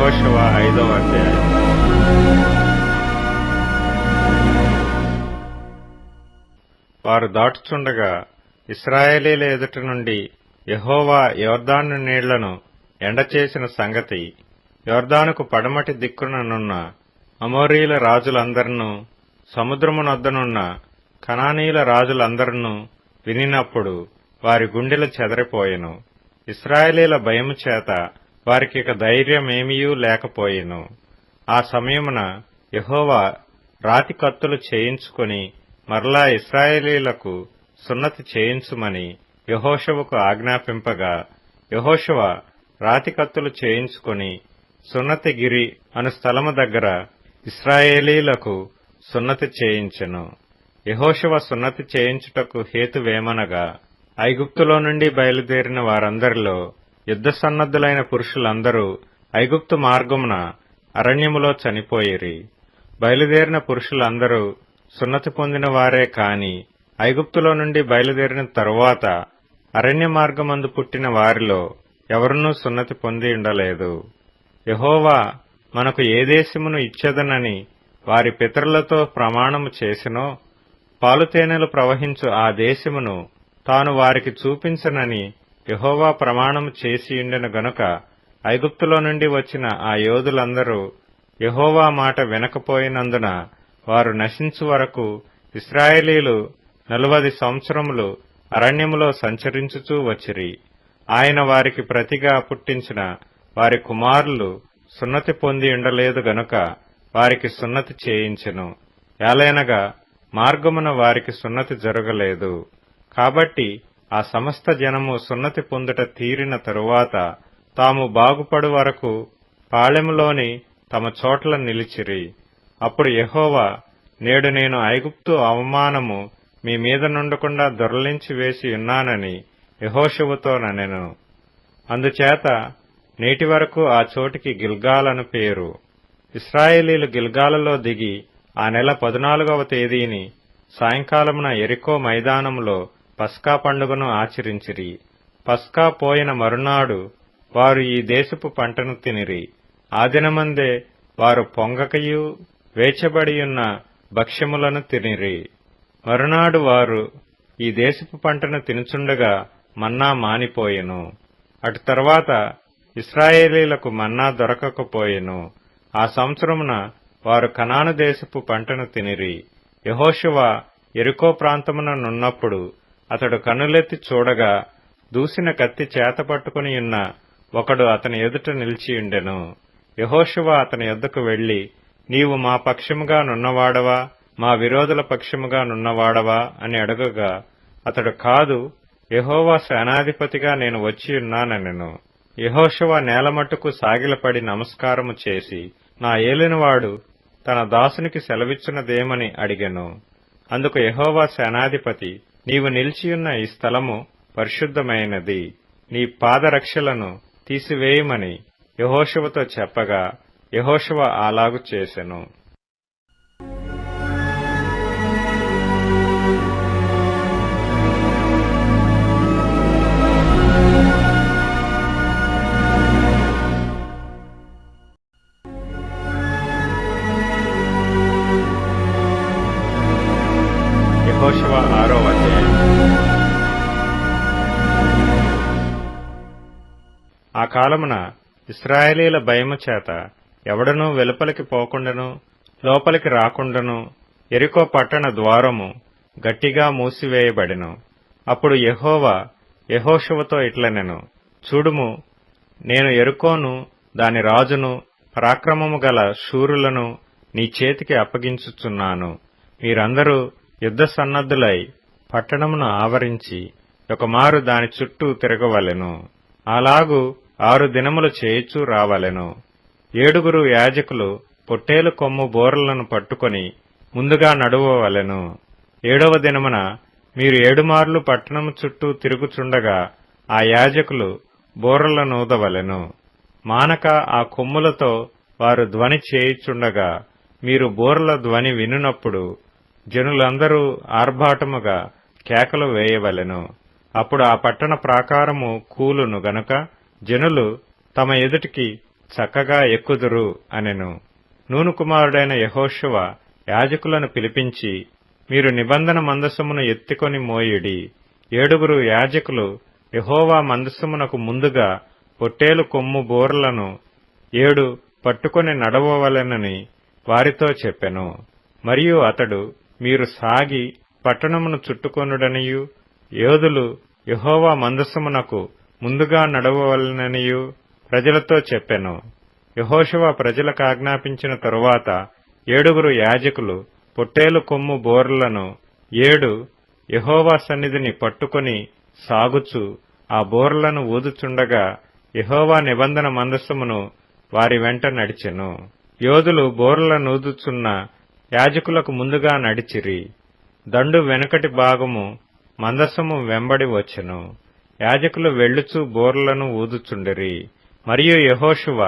యెహోషువ 5వ అధ్యాయం. వారు దాటుచుండగా ఇశ్రాయేలీల ఎదుట నుండి యెహోవా యొర్దాను నీళ్లను ఎండచేసిన సంగతి యొర్దానుకు పడమటి దిక్కుననున్న అమోరీల రాజులందరినూ సముద్రమునొద్దనున్న కనానీయుల రాజులందరినూ వినినప్పుడు వారి గుండెలు చెదరిపోయెను. ఇశ్రాయేలీల భయము చేత వారికిక ధైర్యమేమియూ లేకపోయెను. ఆ సమయమున యెహోవా రాతి కత్తులు చేయించుకొని మరలా ఇశ్రాయేలీలకు సున్నతి చేయించుమని యెహోషువకు ఆజ్ఞాపింపగా, యెహోషువ రాతి కత్తులు చేయించుకొని సున్నతిగిరి అను స్థలము దగ్గర ఇశ్రాయేలీలకు సున్నతి చేయించెను. యెహోషువ సున్నతి చేయించుటకు హేతువేమనగా, ఐగుప్తులో నుండి బయలుదేరిన వారందరిలో యుద్ధ సన్నద్ధులైన పురుషులందరూ ఐగుప్తు మార్గమున అరణ్యములో చనిపోయిరి. బయలుదేరిన పురుషులందరూ సున్నతి పొందిన వారే కాని ఐగుప్తులో నుండి బయలుదేరిన తరువాత అరణ్య మార్గమందు పుట్టిన వారిలో ఎవరునూ సున్నతి పొంది ఉండలేదు. యెహోవా మనకు ఏ దేశమును ఇచ్చెదనని వారి పితరులతో ప్రమాణము చేసినో, పాలుతేనెలు ప్రవహించు ఆ దేశమును తాను వారికి చూపించనని యెహోవా ప్రమాణము చేసియుండెను గనుక ఐగుప్తులో నుండి వచ్చిన ఆ యోధులందరూ యెహోవా మాట వినకపోయినందున వారు నశించు వరకు ఇశ్రాయేలీలు 40 సంవత్సరములు అరణ్యములో సంచరించుచూ వచ్చిరి. ఆయన వారికి ప్రతిగా పుట్టించిన వారి కుమారులు సున్నతి పొంది ఉండలేదు గనుక వారికి సున్నతి చేయించెను. ఏలైనగా మార్గమున వారికి సున్నతి జరగలేదు. కాబట్టి ఆ సమస్త జనము సున్నతి పొందుట తీరిన తరువాత తాము బాగుపడు వరకు పాళెములోని తమ చోట్ల నిలిచిరి. అప్పుడు యెహోవా, నేడు నేను ఐగుప్తు అవమానము మీ మీద నుండకుండా దొరలించి వేసి ఉన్నానని యెహోషువతో ననెను. అందుచేత నేటి వరకు ఆ చోటికి గిల్గాల్ అను పేరు. ఇశ్రాయేలీలు గిల్గాలులో దిగి ఆ నెల 14వ తేదీని సాయంకాలమున యెరికో మైదానములో పస్కా పండుగను ఆచరించిరి. పస్కా పోయిన మరునాడు వారు ఈ దేశపు పంటను తినిరి. ఆ దినమందే వారు పొంగకయు వేచబడియున్న భక్ష్యములను తినిరి. మరునాడు వారు ఈ దేశపు పంటను తినుచుండగా మన్నా మానిపోయెను. అటు తర్వాత ఇశ్రాయేలీలకు మన్నా దొరకకపోయెను. ఆ సంవత్సరమున వారు కనాను దేశపు పంటను తినిరి. యెహోషువ యెరికో ప్రాంతమున నున్నప్పుడు అతడు కన్నులెత్తి చూడగా దూసిన కత్తి చేత పట్టుకునియున్న ఒకడు అతని ఎదుట నిలిచియుండెను. యెహోషువ అతని యొద్దకు వెళ్లి, నీవు మా పక్షముగా నున్నవాడవా, మా విరోధుల పక్షముగా నున్నవాడవా అని అడగగా, అతడు కాదు, యెహోవా సేనాధిపతిగా నేను వచ్చియున్నానెను. యెహోషువ నేలమట్టుకు సాగిలపడి నమస్కారము చేసి, నా ఏలినవాడు తన దాసునికి సెలవిచ్చునదేమని అడిగెను. అందుకు యెహోవా సేనాధిపతి, నీవు నిలిచియున్న ఈ స్థలము పరిశుద్ధమైనది, నీ పాదరక్షలను తీసివేయమని యెహోషువతో చెప్పగా యెహోషువ అలాగు చేసెను. యెహోషువ 6వ అధ్యాయం. ఆ కాలమున ఇశ్రాయేలీల భయము చేత ఎవడనూ వెలుపలికి పోకుండాను లోపలికి రాకుండాను యెరికో పట్టణ ద్వారము గట్టిగా మూసివేయబడెను. అప్పుడు యెహోవా యెహోషువతో ఇట్లనెను, చూడుము, నేను యెరికోను దాని రాజును పరాక్రమము గల శూరులను నీ చేతికి అప్పగించుచున్నాను. మీరందరూ యుద్ధ సన్నద్ధులై పట్టణమును ఆవరించి ఒకమారు దాని చుట్టూ తిరగవలెను. అలాగు 6 దినములు చేయుచూ రావలెను. 7 యాజకులు పొట్టేలు కొమ్ము బోరలను పట్టుకొని ముందుగా నడువవలెను. 7వ దినమున మీరు 7 మార్లు పట్టణము చుట్టూ తిరుగుచుండగా ఆ యాజకులు బోరలనూదవలెను. మానక ఆ కొమ్ములతో వారు ధ్వని చేయుచుండగా మీరు బోరల ధ్వని వినునప్పుడు జనులందరూ ఆర్భాటముగా కేకలు వేయవలెను. అప్పుడు ఆ పట్టణ ప్రాకారము కూలును గనుక జనులు తమ ఎదుటికి చక్కగా ఎక్కుదురు అనెను. నూను కుమారుడైన యెహోషువ యాజకులను పిలిపించి, మీరు నిబంధన మందసమును ఎత్తుకొని మోయుడి. 7 యాజకులు యెహోవా మందసమునకు ముందుగా పొట్టేలు కొమ్ము బోర్లను 7 పట్టుకొని నడవవలెనని వారితో చెప్పెను. మరియు అతడు, మీరు సాగి పట్టణమును చుట్టుకొనుడనియు, యోధులు యెహోవా మందసమునకు ముందుగా నడవవలెననియు ప్రజలతో చెప్పెను. యెహోషువ ప్రజలకు ఆజ్ఞాపించిన తరువాత 7 యాజకులు పొట్టేలు కొమ్ము బోర్లను 7 యెహోవా సన్నిధిని పట్టుకొని సాగుచు ఆ బోర్లను ఊదుచుండగా యెహోవా నిబంధన మందసమును వారి వెంట నడిచెను. యోధులు బోర్లనూదుచున్న యాజకులకు ముందుగా నడిచిరి. దండు వెనుకటి భాగము మందసము వెంబడి వచ్చెను. యాజకులు వెళ్ళుచు బోర్లను ఊదుచుండిరి. మరియు యెహోషువ,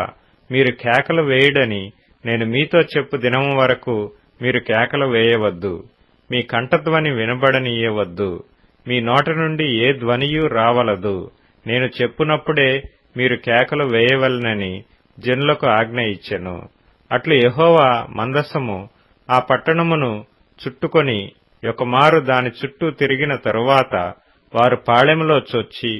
మీరు కేకలు వేయుడని నేను మీతో చెప్పు దినము వరకు మీరు కేకలు వేయవద్దు. మీ కంఠధ్వని వినబడనీయవద్దు. మీ నోట నుండి ఏ ధ్వనియూ రావలదు. నేను చెప్పునప్పుడే మీరు కేకలు వేయవలెనని జనులకు ఆజ్ఞ ఇచ్చెను. అట్లు యెహోవా మందసము ఆ పట్టణమును చుట్టుకొని ఒకమారు దాని చుట్టూ తిరిగిన తరువాత వారు పాళెములో చొచ్చి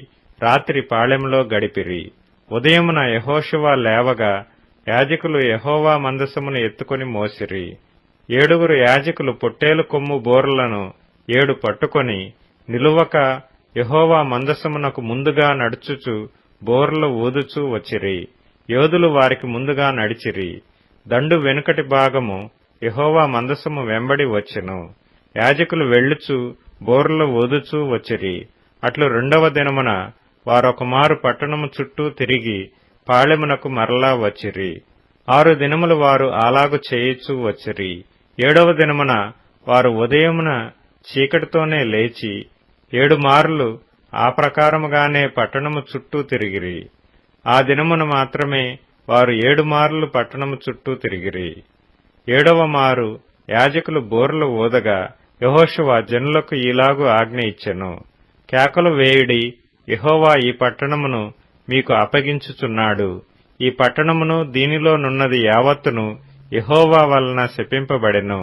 రాత్రి పాళెములో గడిపిరి. ఉదయమున యెహోషువ లేవగా యాజకులు యెహోవా మందసమును ఎత్తుకొని మోసిరి. 7 యాజకులు పొట్టేలు కొమ్ము బోర్లను 7 పట్టుకొని నిలువక యెహోవా మందసమునకు ముందుగా నడుచుచు బోర్లు ఊదుచూ వచ్చిరి. యోధులు వారికి ముందుగా నడిచిరి. దండు వెనుకటి భాగము యెహోవా మందసము వెంబడి వచ్చెను. యాజకులు వెళ్ళుచు బోర్లు ఊదుచూ వచ్చిరి. అట్లు 2వ దినమున వారొకమారు పట్టణము చుట్టూ తిరిగి పాళెమునకు మరలా వచ్చిరి. 6 దినములు వారు అలాగు చేయుచూ వచ్చిరి. 7వ దినమున వారు ఉదయమున చీకటితోనే లేచి 7 మార్లు ఆ ప్రకారముగానే పట్టణము చుట్టూ తిరిగిరి. ఆ దినమున మాత్రమే వారు 7 మార్లు పట్టణము చుట్టూ తిరిగిరి. 7వ మారు యాజకులు బోర్లు ఊదగా యెహోషువ జనులకు ఈలాగు ఆజ్ఞ ఇచ్చెను. కేకలు వేయుడి, యెహోవా ఈ పట్టణమును మీకు అప్పగించుచున్నాడు. ఈ పట్టణమును దీనిలోనున్నది యావత్తును యెహోవా వలన శపింపబడెను.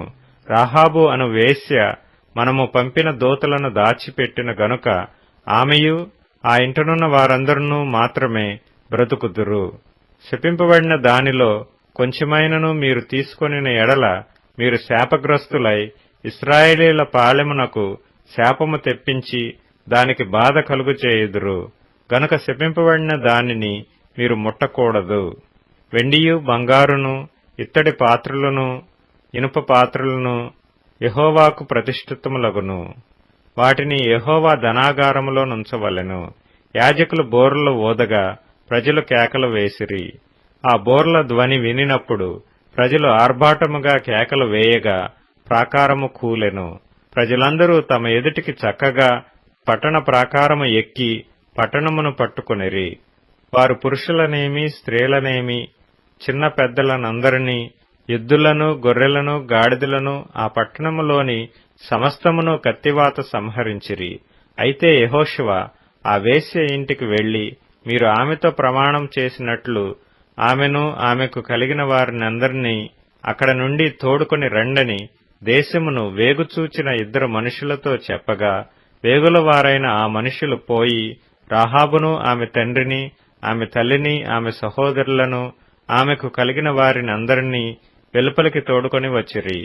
రాహాబు అను వేశ్య మనము పంపిన దూతలను దాచిపెట్టిన గనుక ఆమెయు ఆ ఇంటనున్న వారందరూ మాత్రమే బ్రతుకుదురు. శపింపబడిన దానిలో కొంచెమైనను మీరు తీసుకొనిన ఎడల మీరు శాపగ్రస్తులై ఇశ్రాయేలీల పాళెమునకు శాపము తెప్పించి దానికి బాధ కలుగుచేయుదురు. గనుక శపింపబడిన దానిని మీరు ముట్టకూడదు. వెండియు బంగారును ఇత్తడి పాత్రలను ఇనుప పాత్రలను యెహోవాకు ప్రతిష్ఠితములగును. వాటిని యెహోవా ధనాగారములో నుంచవలెను. యాజకులు బోర్లు ఊదగా ప్రజలు కేకలు వేసిరి. ఆ బోర్ల ధ్వని వినినప్పుడు ప్రజలు ఆర్భాటముగా కేకలు వేయగా ప్రాకారము కూలెను. ప్రజలందరూ తమ ఎదుటికి చక్కగా పట్టణ ప్రాకారము ఎక్కి పట్టణమును పట్టుకొనిరి. వారు పురుషులనేమి స్త్రీలనేమి చిన్న పెద్దలనందరినీ ఎద్దులను గొర్రెలను గాడిదలను ఆ పట్టణములోని సమస్తమును కత్తివాత సంహరించిరి. అయితే యెహోషువ ఆ వేశ్య ఇంటికి వెళ్లి మీరు ఆమెతో ప్రమాణం చేసినట్లు ఆమెను ఆమెకు కలిగిన వారినందరినీ అక్కడ నుండి తోడుకొని రండని దేశమును వేగుచూచిన 2 మనుషులతో చెప్పగా వేగుల వారైన ఆ మనుషులు పోయి రాహాబును ఆమె తండ్రిని ఆమె తల్లిని ఆమె సహోదరులను ఆమెకు కలిగిన వారినందరినీ వెలుపలికి తోడుకొని వచ్చిరి.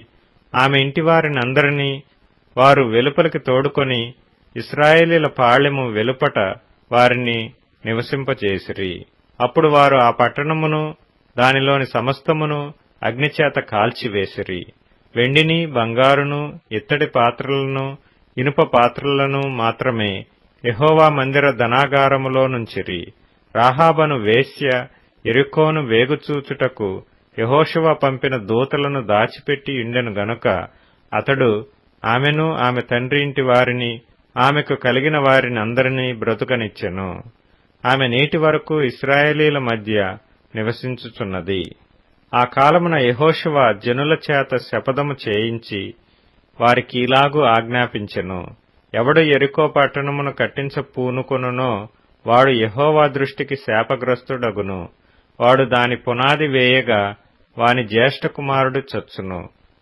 ఆమె ఇంటివారినందరినీ వారు వెలుపలికి తోడుకొని ఇశ్రాయేలీల పాళెము వెలుపట వారిని నివసింపచేసిరి. అప్పుడు వారు ఆ పట్టణమును దానిలోని సమస్తమును అగ్నిచేత కాల్చివేసిరి. వెండిని బంగారును ఇత్తడి పాత్రలను ఇనుప పాత్రలను మాత్రమే యెహోవా మందిర ధనాగారములో నుంచిరి. రాహాబను వేశ్య యెరికోను వేగుచూచుటకు యెహోషువ పంపిన దూతలను దాచిపెట్టి ఉండెను గనుక అతడు ఆమెను ఆమె తండ్రి ఇంటి వారిని ఆమెకు కలిగిన వారినందరినీ బ్రతుకనిచ్చెను. ఆమె నేటి వరకు ఇశ్రాయేలీల మధ్య నివసించుచున్నది. ఆ కాలమున యెహోషువ జనుల చేత శపథము చేయించి వారికి ఇలాగు ఆజ్ఞాపించెను. ఎవడు యెరికో పట్టణమును కట్టించ పూనుకొనునో వాడు యెహోవా దృష్టికి శాపగ్రస్తుడగును. వాడు దాని పునాది వేయగా వాని జ్యేష్ఠ కుమారుడు చచ్చును.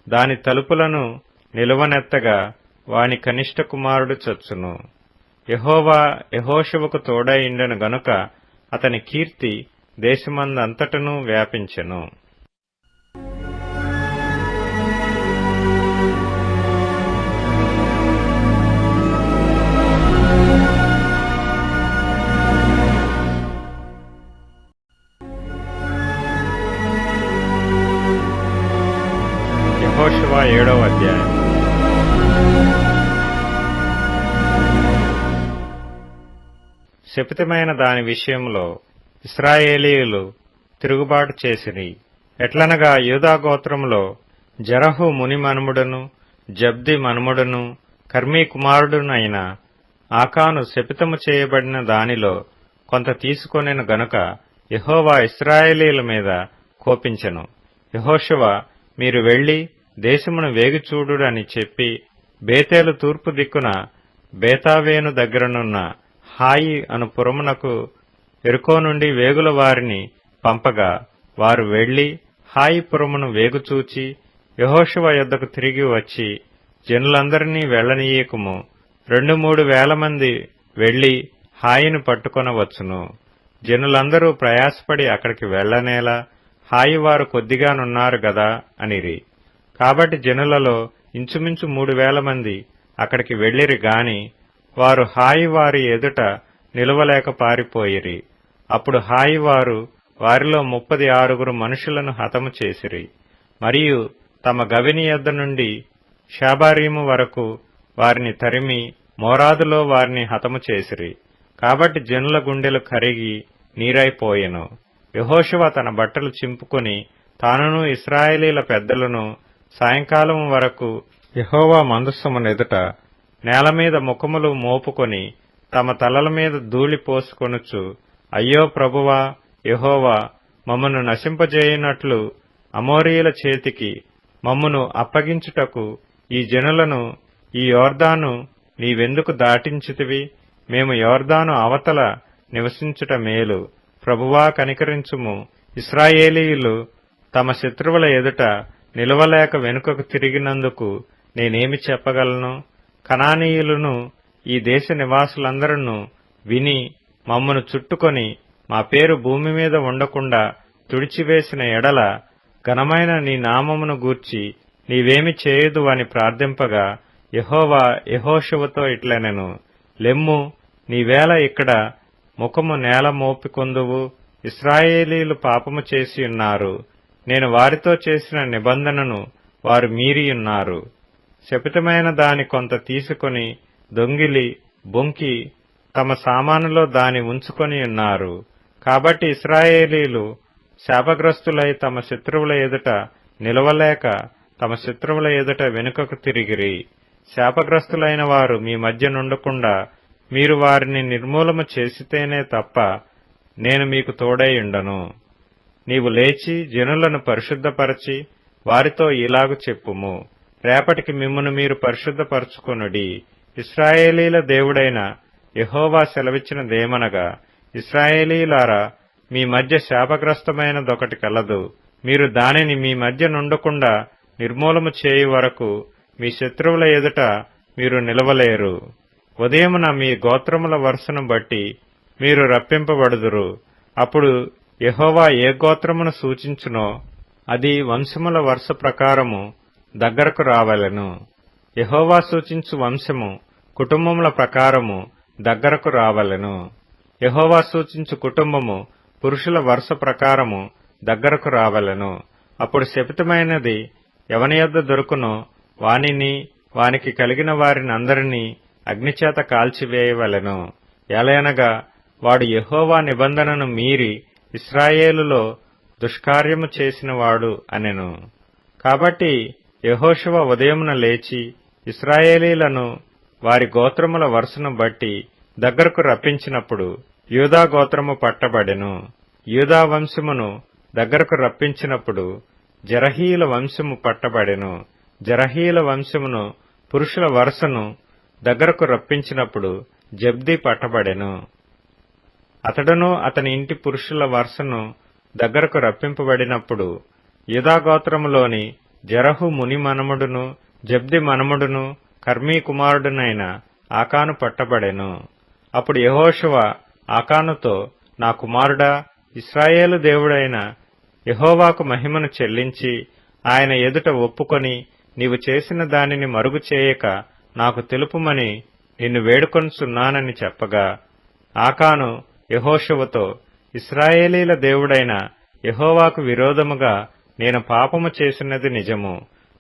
దాని తలుపులను నిలువనెత్తగా వాని కనిష్ఠ కుమారుడు చచ్చును. యెహోవా యెహోషువకు తోడైండెను గనుక అతని కీర్తి దేశమందంతటను వ్యాపించెను. యెహోషువ 7వ అధ్యాయం. శపితమైన దాని విషయంలో ఇశ్రాయేలీయులు తిరుగుబాటు చేసిరి. ఎట్లనగా యూదా గోత్రములో జరహు ముని మనుమడును జబ్ది మనుమడును కర్మీ కుమారుడునైన ఆకాను శపితము చేయబడిన దానిలో కొంత తీసుకొనెను గనుక యెహోవా ఇశ్రాయేలీయుల మీద కోపించెను. యెహోషువ, మీరు వెళ్లి దేశమును వేగిచూడుడని చెప్పి బేతేలు తూర్పు దిక్కున బేతావేను దగ్గరనున్న హాయి అను పురమునకు ఎరుకో నుండి వేగుల వారిని పంపగా వారు వెళ్లి హాయి పురమును వేగుచూచి యెహోషువ యొద్దకు తిరిగి వచ్చి, జనులందరినీ వెళ్లనీయకుము, 2-3 వేల మంది వెళ్లి హాయిని పట్టుకొనవచ్చును. జనులందరూ ప్రయాసపడి అక్కడికి వెళ్లనేలా, హాయి వారు కొద్దిగానున్నారు గదా అనిరి. కాబట్టి జనులలో ఇంచుమించు 3,000 మంది అక్కడికి వెళ్లిరి గాని వారు హాయి వారి ఎదుట నిలువలేక పారిపోయిరి. అప్పుడు హాయి వారు వారిలో 36 మనుషులను హతము చేసిరి. మరియు తమ గవిని యొద్ద నుండి షాబారీము వరకు వారిని తరిమి మోరాదులో వారిని హతము చేసిరి. కాబట్టి జనుల గుండెలు కరిగి నీరైపోయెను. యెహోషువ తన బట్టలు చింపుకొని తానును ఇశ్రాయేలీల పెద్దలను సాయంకాలం వరకు యెహోవా మందసమునెదుట నేలమీద ముఖములు మోపుకొని తమ తలల మీద ధూళి పోసుకొనుచు, అయ్యో ప్రభువా యెహోవా, మమ్మను నశింపజేయునట్లు అమోరీయుల చేతికి మమ్మును అప్పగించుటకు ఈ జనులను ఈ యోర్దాను నీవెందుకు దాటించితివి? మేము యోర్దాను అవతల నివసించుట మేలు. ప్రభువా కనికరించుము. ఇశ్రాయేలీయులు తమ శత్రువుల ఎదుట నిలవలేక వెనుకకు తిరిగినందుకు నేనేమి చెప్పగలను? కనానీయులను ఈ దేశ నివాసులందరూ విని మమ్మను చుట్టుకొని మా పేరు భూమి మీద ఉండకుండా తుడిచివేసిన ఎడల ఘనమైన నీ నామమును గూర్చి నీవేమి చేయదు అని ప్రార్థింపగా యెహోవా యెహోషువతో ఇట్లనెను, లెమ్ము, నీవేళ ఇక్కడ ముఖము నేల మోపికొందువు. ఇశ్రాయేలీయులు పాపము చేసియున్నారు. నేను వారితో చేసిన నిబంధనను వారు మీరియున్నారు. శపితమైన దాని కొంత తీసుకొని దొంగిలి బొంకి తమ సామానులో దాని ఉంచుకొని ఉన్నారు. కాబట్టి ఇశ్రాయేలీయులు శాపగ్రస్తులై తమ శత్రువుల ఎదుట నిలవలేక తమ శత్రువుల ఎదుట వెనుకకు తిరిగిరి. శాపగ్రస్తులైన వారు మీ మధ్య నుండకుండా మీరు వారిని నిర్మూలము చేసితేనే తప్ప నేను మీకు తోడై ఉండను. నీవు లేచి జనులను పరిశుద్ధపరచి వారితో ఇలాగు చెప్పుము, రేపటికి మిమ్మును మీరు పరిశుద్ధపరచుకొనుడి. ఇశ్రాయేలీల దేవుడైన యెహోవా సెలవిచ్చినదేమనగా, ఇశ్రాయేలీలారా, మీ మధ్య శాపగ్రస్తమైనదొకటి కలదు. మీరు దానిని మీ మధ్య నుండకుండా నిర్మూలము చేయు వరకు మీ శత్రువుల ఎదుట మీరు నిలవలేరు. ఉదయమున మీ గోత్రముల వరుసను బట్టి మీరు రప్పింపబడుదురు. అప్పుడు యెహోవా ఏ గోత్రమును సూచించునో అది వంశముల వరుస ప్రకారము దగ్గరకు రావలెను. యెహోవా సూచించు వంశము కుటుంబముల ప్రకారము దగ్గరకు రావలెను. యెహోవా సూచించు కుటుంబము పురుషుల వరుస ప్రకారము దగ్గరకు రావలెను. అప్పుడు శపితమైనది ఎవని యొద్ద దొరుకునో వానిని వానికి కలిగిన వారినందరినీ అగ్నిచేత కాల్చివేయవలెను. ఎలయనగా వాడు యెహోవా నిబంధనను మీరి ఇశ్రాయేలులో దుష్కార్యము చేసినవాడు అనెను. కాబట్టి యెహోషువ ఉదయమున లేచి ఇశ్రాయేలీలను వారి గోత్రముల వరుసను బట్టి దగ్గరకు రప్పించినప్పుడు యూదా గోత్రము పట్టబడెను. యూదా వంశమును దగ్గరకు రప్పించినప్పుడు జరహీయుల వంశము పట్టబడెను. జరహీయుల వంశమును పురుషుల వరుసను దగ్గరకు రప్పించినప్పుడు జబ్ది పట్టబడెను. అతడును అతని ఇంటి పురుషుల వరుసను దగ్గరకు రప్పింపబడినప్పుడు యూదాగోత్రములోని జెరహు ముని మనుమడును జబ్ది మనుమడును కర్మీ కుమారుడునైన ఆకాను పట్టబడెను. అప్పుడు యెహోషువ ఆకానుతో, నా కుమారుడా, ఇశ్రాయేలు దేవుడైన యెహోవాకు మహిమను చెల్లించి ఆయన ఎదుట ఒప్పుకొని నీవు చేసిన దానిని మరుగు చేయక నాకు తెలుపుమని నిన్ను వేడుకొనుచున్నానని చెప్పగా, ఆకాను యెహోషువతో, ఇశ్రాయేలీల దేవుడైన యెహోవాకు విరోధముగా నేను పాపము చేసినది నిజము.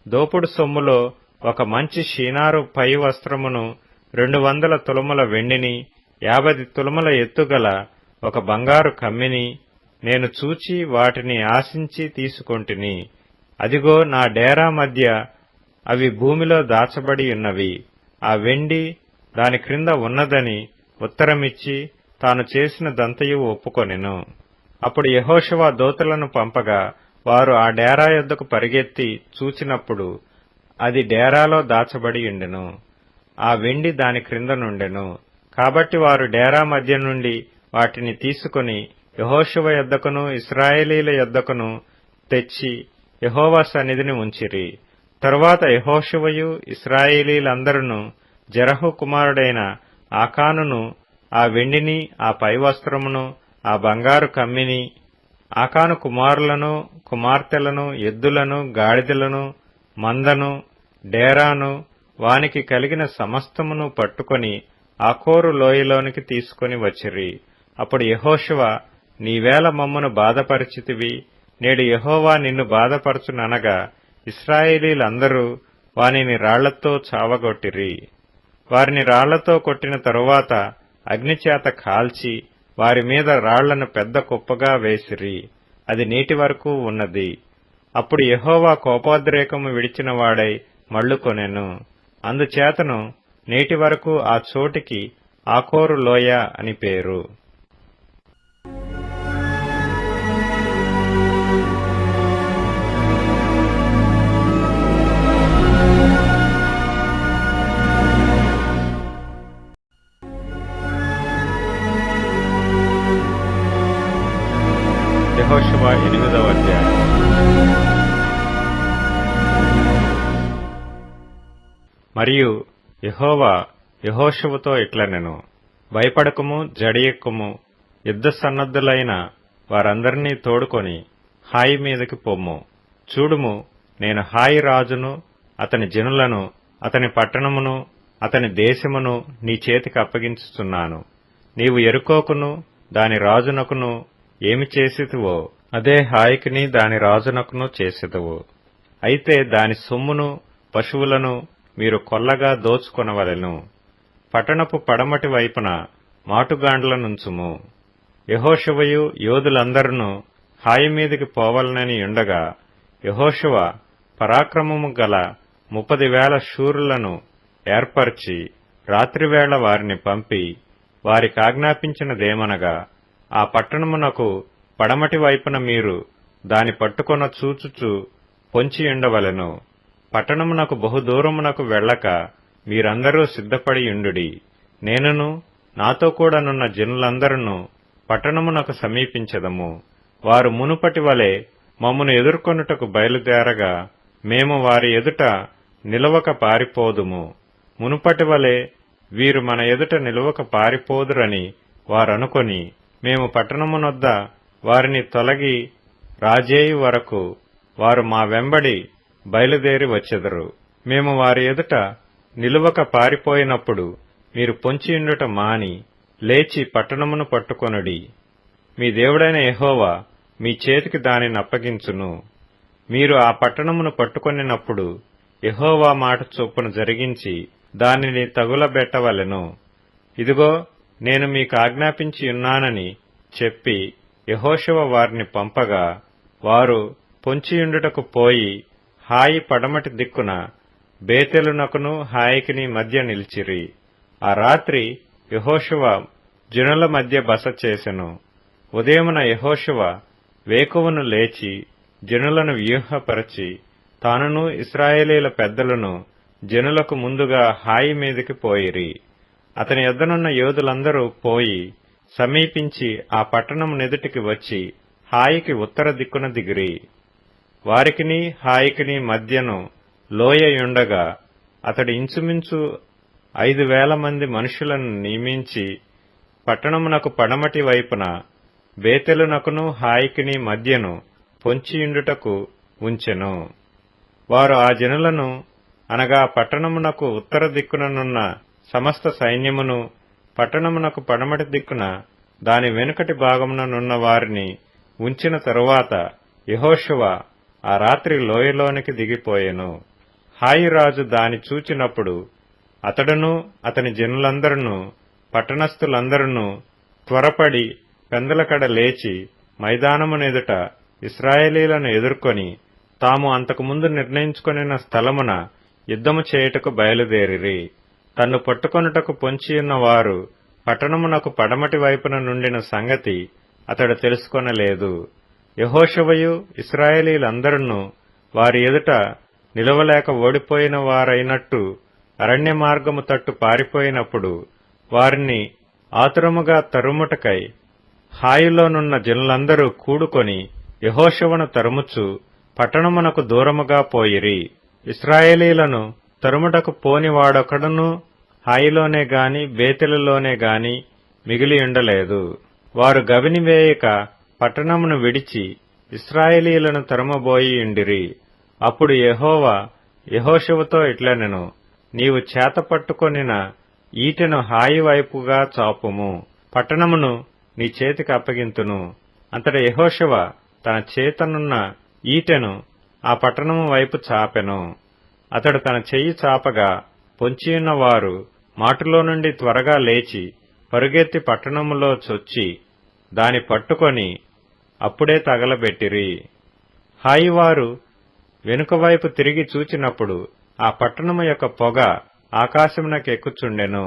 దోపుడు సొమ్ములో ఒక మంచి షీనారు పై వస్త్రమును 200 తులముల వెండిని 50 తులముల ఎత్తుగల ఒక బంగారు కమ్మిని నేను చూచి వాటిని ఆశించి తీసుకొంటిని. అదిగో నా డేరా మధ్య అవి భూమిలో దాచబడి ఉన్నవి. ఆ వెండి దాని క్రింద ఉన్నదని ఉత్తరమిచ్చి తాను చేసినదంతయు ఒప్పుకొనెను. అప్పుడు యెహోషువ దూతలను పంపగా వారు ఆ డేరా యొద్దకు పరిగెత్తి చూచినప్పుడు అది డేరాలో దాచబడి ఉండెను. ఆ వెండి దాని క్రింద నుండెను. కాబట్టి వారు డేరా మధ్య నుండి వాటిని తీసుకుని యెహోషువ యొద్దకును ఇశ్రాయేలీల యొద్దకును తెచ్చి యెహోవా సన్నిధిని ఉంచిరి. తరువాత యెహోషువయు ఇశ్రాయేలీలందరూ జెరహు కుమారుడైన ఆకానును ఆ వెండిని ఆ పై వస్త్రమును ఆ బంగారు కమ్మిని ఆకాను కుమారులను కుమార్తెలను ఎద్దులను గాడిదలను మందను డేరాను వానికి కలిగిన సమస్తమును పట్టుకొని ఆకోరు లోయలోనికి తీసుకుని వచ్చిరి. అప్పుడు యెహోషువ, నీవేళ మమ్మను బాధపరిచితివి, నేడు యెహోవా నిన్ను బాధపరచుననగా ఇశ్రాయేలీలందరూ వానిని రాళ్లతో చావగొట్టిరి. వారిని రాళ్లతో కొట్టిన తరువాత అగ్నిచేత కాల్చి వారి మీద రాళ్లను పెద్ద కుప్పగా వేసిరి. అది నేటి వరకు ఉన్నది. అప్పుడు యెహోవా కోపోద్రేకము విడిచిన వాడై మళ్లుకొనెను. అందుచేతను నేటి వరకు ఆ చోటికి ఆకోరు లోయ అని పేరు. యెహోషువ 8వ అధ్యాయం. మరియు యెహోవా యెహోషువతో ఇట్లనెను, భయపడకుము, జడియెక్కుము, యుద్ధ సన్నద్ధులైన వారందరినీ తోడుకొని హాయి మీదకి పొమ్ము. చూడుము, నేను హాయి రాజును అతని జనులను అతని పట్టణమును అతని దేశమును నీ చేతికి అప్పగించుచున్నాను. నీవు యెరికోకును దాని రాజునకును ఏమి చేసితివో అదే హాయికిని దాని రాజునకును చేసెదవు. అయితే దాని సొమ్మును పశువులను మీరు కొల్లగా దోచుకొనవలెను. పట్టణపు పడమటి వైపున మాటుగాండ్లనుంచుము. యెహోషువయు యోధులందరూ హాయి మీదికి పోవలనని ఉండగా యెహోషువ పరాక్రమము గల 30,000 శూరులను ఏర్పరచి రాత్రివేళ వారిని పంపి వారికాజ్ఞాపించినదేమనగా, ఆ పట్టణమునకు పడమటి వైపున మీరు దాని పట్టుకొన చూచుచు పొంచియుండవలెను. పట్టణమునకు బహుదూరమునకు వెళ్ళక మీరందరూ సిద్ధపడియుండుడి. నేనును నాతో కూడానున్న జనులందరూ పట్టణమునకు సమీపించెదము. వారు మునుపటి వలె మమ్మను ఎదుర్కొనుటకు బయలుదేరగా మేము వారి ఎదుట నిలవక పారిపోదుము. మునుపటి వలె వీరు మన ఎదుట నిలవక పారిపోదురని వారనుకొని మేము పట్టణమునొద్ద వారిని తొలగి రాజేయు వరకు వారు మా వెంబడి బయలుదేరి వచ్చెదరు. మేము వారి ఎదుట నిలువక పారిపోయినప్పుడు మీరు పొంచియుండుట మాని లేచి పట్టణమును పట్టుకొనుడి. మీ దేవుడైన యెహోవా మీ చేతికి దానిని అప్పగించును. మీరు ఆ పట్టణమును పట్టుకొనినప్పుడు యెహోవా మాట చొప్పున జరిగించి దానిని తగులబెట్టవలెను. ఇదిగో, నేను మీకు ఆజ్ఞాపించి ఉన్నానని చెప్పి యెహోషువ వారిని పంపగా వారు పొంచియుండుటకు పోయి హాయి పడమటి దిక్కున బేతెలునకును హాయికిని మధ్య నిలిచిరి. ఆ రాత్రి యెహోషువ జనుల మధ్య బస చేసెను. ఉదయమున యెహోషువ వేకువను లేచి జనులను వ్యూహపరచి తానును ఇశ్రాయేలీల పెద్దలను జనులకు ముందుగా హాయి మీదికి పోయిరి. అతని యొద్దనున్న యోధులందరూ పోయి సమీపించి ఆ పట్టణం నెదుటికి వచ్చి హాయికి ఉత్తర దిక్కున దిగిరి. వారికిని హాయికిని మధ్యను లోయయుండగా అతడు ఇంచుమించు 5,000 మంది మనుషులను నియమించి పట్టణమునకు పడమటి వైపున బేతెలునకును హాయికిని మధ్యను పొంచియుండుటకు ఉంచెను. వారు ఆ జనులను అనగా పట్టణమునకు ఉత్తర దిక్కుననున్న సమస్త సైన్యమును, పట్టణమునకు పడమటి దిక్కున దాని వెనుకటి భాగముననున్న వారిని ఉంచిన తరువాత యెహోషువ ఆ రాత్రి లోయలోనికి దిగిపోయెను. హాయిరాజు దాని చూచినప్పుడు అతడును అతని జనులందరూ పట్టణస్థులందరూ త్వరపడి పెందలకడ లేచి మైదానమునెదుట ఇశ్రాయేలీలను ఎదుర్కొని తాము అంతకుముందు నిర్ణయించుకొనిన స్థలమున యుద్ధము చేయుటకు బయలుదేరిరి. తన్ను పట్టుకొనుటకు పొంచియున్న వారు పట్టణమునకు పడమటి వైపున నుండిన సంగతి అతడు తెలుసుకొనలేదు. యెహోషువయు ఇశ్రాయేలీలందరూ వారి ఎదుట నిలవలేక ఓడిపోయిన వారైనట్టు అరణ్య మార్గము తట్టు పారిపోయినప్పుడు వారిని ఆతురముగా తరుముటకై హాయిలోనున్న జనులందరూ కూడుకొని యెహోషువను తరుముచు పట్టణమునకు దూరముగా పోయిరి. ఇశ్రాయేలీలను తరుముటకు పోని వాడొకడును హాయిలోనే గాని బేతెలులోనే గాని మిగిలియుండలేదు. వారు గవినివేయక పట్టణమును విడిచి ఇశ్రాయేలీలను తరుమబోయియుండిరి. అప్పుడు యెహోవా యెహోషువతో ఇట్లనెను, నీవు చేతపట్టుకొనిన ఈటెను హాయి వైపుగా చాపుము, పట్టణమును నీ చేతికి అప్పగింతును. అంతట యెహోషువ తన చేతనున్న ఈటెను ఆ పట్టణము వైపు చాపెను. అతడు తన చెయ్యి చాపగా పొంచియున్న వారు మాటులో నుండి త్వరగా లేచి పరుగెత్తి పట్టణములో చొచ్చి దాని పట్టుకొని అప్పుడే తగలబెట్టిరి. హాయివారు వెనుకవైపు తిరిగి చూచినప్పుడు ఆ పట్టణము యొక్క పొగ ఆకాశమునకెక్కుచుండెను.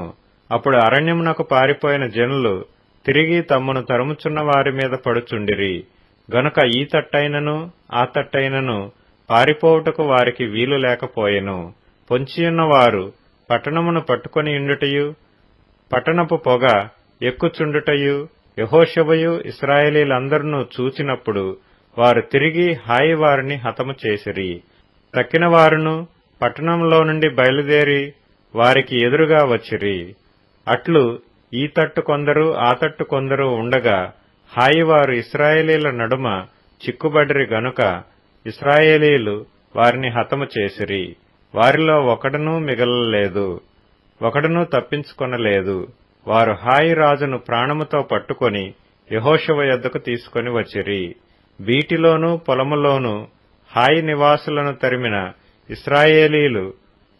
అప్పుడు అరణ్యమునకు పారిపోయిన జనులు తిరిగి తమ్మును తరుముచున్న వారి మీద పడుచుండిరి. గనుక ఈ తట్టైనను ఆ తట్టైనను పారిపోవుటకు వారికి వీలు లేకపోయెను. పొంచియున్న వారు పట్టణమును పట్టుకొని ఉండుటయు పట్టణపు పొగ ఎక్కుచుండుటయు యెహోషువయు ఇశ్రాయేలీలందరూ చూచినప్పుడు వారు తిరిగి హాయి వారిని హతము చేసిరి. తక్కిన వారును పట్టణంలో నుండి బయలుదేరి వారికి ఎదురుగా వచ్చిరి. అట్లు ఈ తట్టు కొందరు ఆ తట్టు కొందరు ఉండగా హాయివారు ఇశ్రాయేలీల నడుమ చిక్కుబడిరి గనుక ఇశ్రాయేలీలు వారిని హతము చేసిరి. వారిలో ఒకడునూ మిగలలేదు, ఒకడునూ తప్పించుకొనలేదు. వారు హాయి రాజును ప్రాణముతో పట్టుకొని యెహోషువ యొద్దకు తీసుకొని వచ్చిరి. బీటిలోనూ పొలములోనూ హాయి నివాసులను తరిమిన ఇశ్రాయేలీలు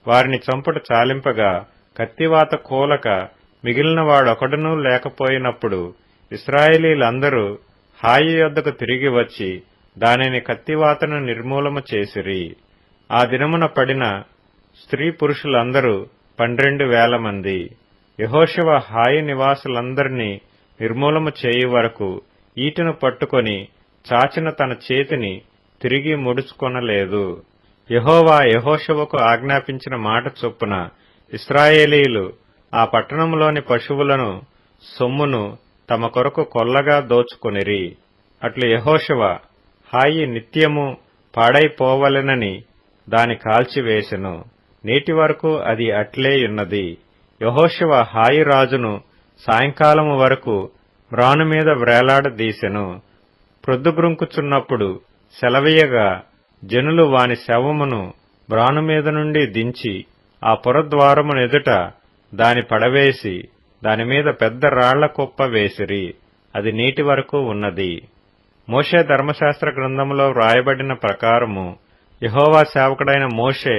వారిని చంపుట చాలింపగా కత్తివాత కూలక మిగిలిన వాడొకడునూ లేకపోయినప్పుడు ఇశ్రాయేలీలందరూ హాయి యొద్దకు తిరిగి వచ్చి దానిని కత్తివాతను నిర్మూలము చేసిరి. ఆ దినమున పడిన స్త్రీ పురుషులందరూ 12,000 మంది. యెహోషువ హాయి నివాసులందరినీ నిర్మూలము చేయు వరకు ఈటెను పట్టుకొని చాచిన తన చేతిని తిరిగి ముడుచుకొనలేదు. యెహోవా యెహోషువకు ఆజ్ఞాపించిన మాట చొప్పున ఇశ్రాయేలీలు ఆ పట్టణంలోని పశువులను సొమ్మును తమ కొరకు కొల్లగా దోచుకొనిరి. అట్లు యెహోషువ హాయి నిత్యము పాడైపోవలెనని దాని కాల్చివేసెను. నేటి వరకు అది అట్లేయున్నది. యెహోషువ హాయి రాజును సాయంకాలము వరకు మ్రాను మీద వ్రేలాడదీసెను. ప్రొద్దుగ్రుంకుచున్నప్పుడు సెలవీయగా జనులు వాని శవమును మ్రాను మీద నుండి దించి ఆ పురద్వారమునెదుట దాని పడవేసి దానిమీద పెద్ద రాళ్ల కుప్ప వేసిరి. అది నేటి వరకు ఉన్నది. మోషే ధర్మశాస్త్ర గ్రంథములో వ్రాయబడిన ప్రకారము యెహోవా సేవకుడైన మోషే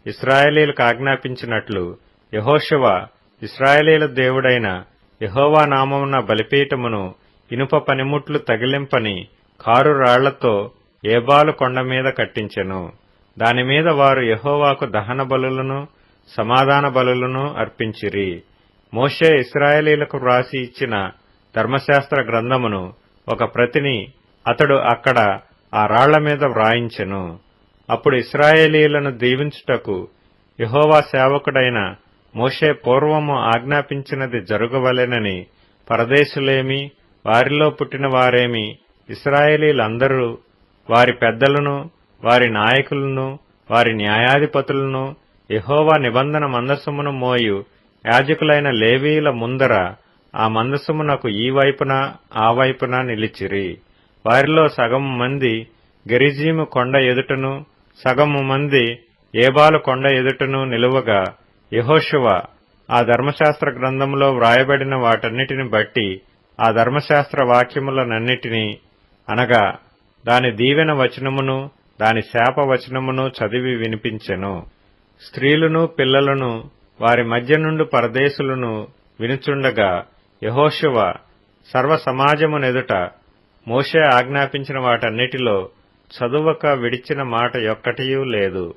ఇశ్రాయేలీలకు ఆజ్ఞాపించినట్లు యెహోషువ ఇశ్రాయేలీల దేవుడైన యెహోవా నామమున బలిపీఠమును ఇనుప పనిముట్లు తగిలింపని కారు రాళ్లతో ఏబాలు కొండ మీద కట్టించెను. దానిమీద వారు యెహోవాకు దహన బలులను సమాధాన బలులను అర్పించిరి. మోషే ఇశ్రాయేలీలకు వ్రాసి ఇచ్చిన ధర్మశాస్త్ర గ్రంథమును ఒక ప్రతిని అతడు అక్కడ ఆ రాళ్ల మీద వ్రాయించెను. అప్పుడు ఇశ్రాయేలీలను దీవించుటకు యెహోవా సేవకుడైన మోషే పూర్వము ఆజ్ఞాపించినది జరుగవలెనని పరదేశులేమి వారిలో పుట్టిన వారేమి ఇశ్రాయేలీలందరూ వారి పెద్దలను, వారి నాయకులను, వారి న్యాయాధిపతులను యెహోవా నిబంధన మందసమును మోయు యాజకులైన లేవీయుల ముందర ఆ మందసమునకు ఈ వైపున ఆ వైపున నిలిచిరి. వారిలో సగము మంది గెరిజీము కొండ ఎదుటను, సగము మంది ఏబాలు కొండ ఎదుటను నిలువగా, యెహోషువ ఆ ధర్మశాస్త్ర గ్రంథములో వ్రాయబడిన వాటన్నిటిని బట్టి ఆ ధర్మశాస్త్ర వాక్యములనన్నిటినీ, అనగా దాని దీవెన వచనమును దాని శాప వచనమును చదివి వినిపించెను. స్త్రీలను పిల్లలను వారి మధ్య నుండి పరదేశులను వినుచుండగా యెహోషువ సర్వ సమాజమునెదుట మోషే ఆజ్ఞాపించిన వాటన్నిటిలో చదువక విడిచిన మాట యొక్కటియూ లేదు.